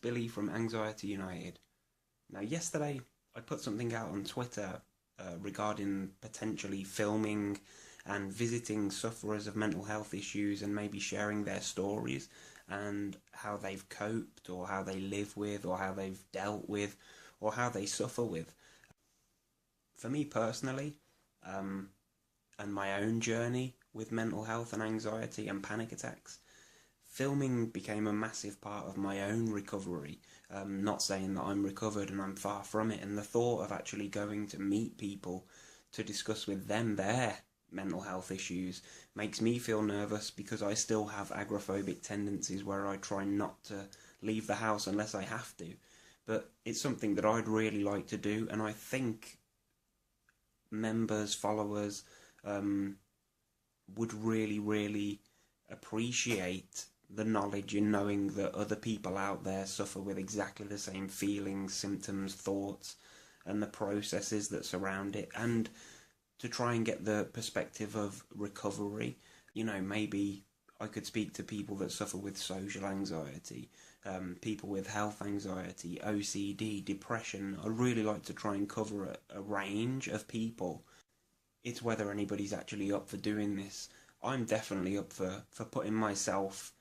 Billy from Anxiety United. Now, yesterday I put something out on Twitter regarding potentially filming and visiting sufferers of mental health issues and maybe sharing their stories and how they've coped or how they live with or how they've dealt with or how they suffer with. For me personally, and my own journey with mental health and anxiety and panic attacks, filming became a massive part of my own recovery. Not saying that I'm recovered, and I'm far from it, and the thought of actually going to meet people to discuss with them their mental health issues makes me feel nervous, because I still have agoraphobic tendencies where I try not to leave the house unless I have to. But it's something that I'd really like to do, and I think members, followers, would really appreciate the knowledge in knowing that other people out there suffer with exactly the same feelings, symptoms, thoughts, and the processes that surround it, and to try and get the perspective of recovery. You know, maybe I could speak to people that suffer with social anxiety, people with health anxiety, OCD, depression. I'd really like to try and cover a range of people. It's whether anybody's actually up for doing this. I'm definitely up for putting myself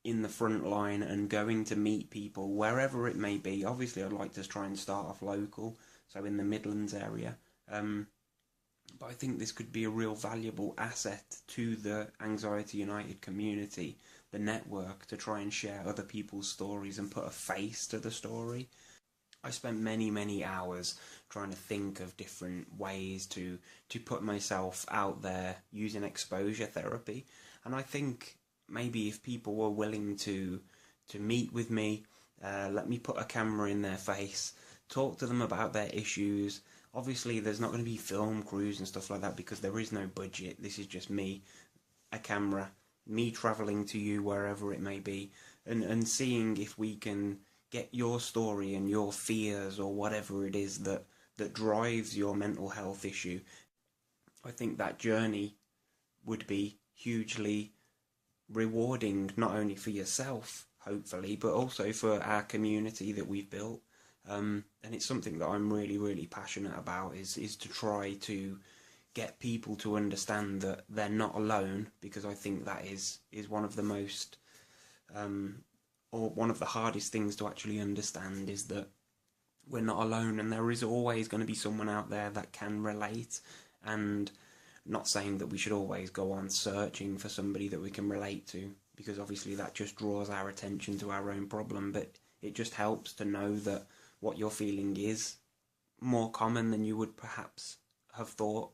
in the front line and going to meet people wherever it may be. Obviously, I'd like to try and start off local, so in the Midlands area. But I think this could be a real valuable asset to the Anxiety United community, the network, to try and share other people's stories and put a face to the story. I spent many hours trying to think of different ways to put myself out there using exposure therapy, and I think maybe if people were willing to meet with me, let me put a camera in their face, talk to them about their issues. Obviously there's not going to be film crews and stuff like that because there is no budget. This is just me, a camera, me travelling to you wherever it may be, and seeing if we can get your story and your fears or whatever it is that drives your mental health issue. I think that journey would be hugely rewarding, not only for yourself, hopefully, but also for our community that we've built. And it's something that I'm really passionate about, is to try to get people to understand that they're not alone, because I think that is one of the most, or one of the hardest things to actually understand, is that we're not alone, and there is always going to be someone out there that can relate. And not saying that we should always go on searching for somebody that we can relate to, because obviously that just draws our attention to our own problem, but it just helps to know that what you're feeling is more common than you would perhaps have thought.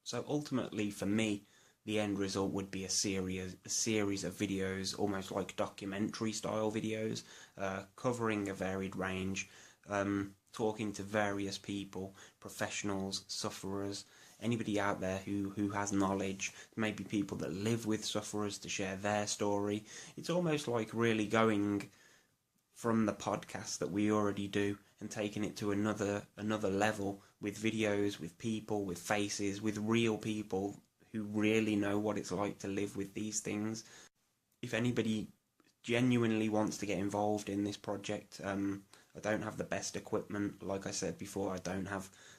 So ultimately, for me, the end result would be a series of videos, almost like documentary style videos, covering a varied range, talking to various people, professionals, sufferers, anybody out there who has knowledge, maybe people that live with sufferers, to share their story. It's almost like really going from the podcast that we already do and taking it to another level, with videos, with people, with faces, with real people who really know what it's like to live with these things. If anybody genuinely wants to get involved in this project, I don't have the best equipment. Like I said before,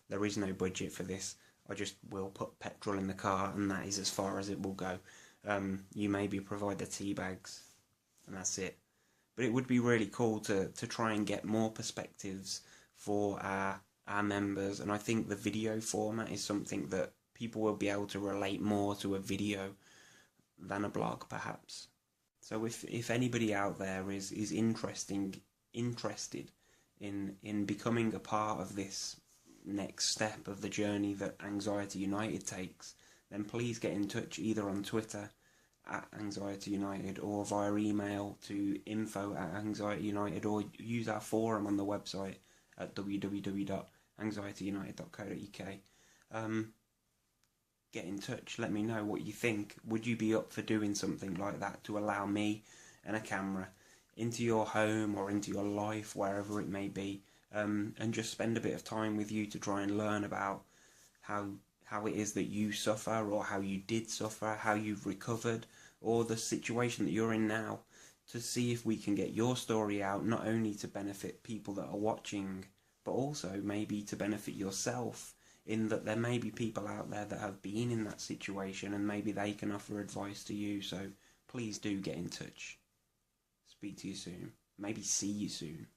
there is no budget for this. I just will put petrol in the car, and that is as far as it will go. You maybe provide the tea bags, and that's it. But it would be really cool to try and get more perspectives for our members, and I think the video format is something that people will be able to relate more to a video than a blog, perhaps. So if anybody out there is interested in becoming a part of this next step of the journey that Anxiety United takes, then please get in touch, either on Twitter @Anxiety United or via email to info@anxietyunited, or use our forum on the website at www.anxietyunited.co.uk. Get in touch, let me know what you think. Would you be up for doing something like that, to allow me and a camera into your home or into your life, wherever it may be, and just spend a bit of time with you to try and learn about how it is that you suffer, or how you did suffer, how you've recovered, or the situation that you're in now, to see if we can get your story out, not only to benefit people that are watching, but also maybe to benefit yourself, in that there may be people out there that have been in that situation and maybe they can offer advice to you. So please do get in touch. Speak to you soon. Maybe see you soon.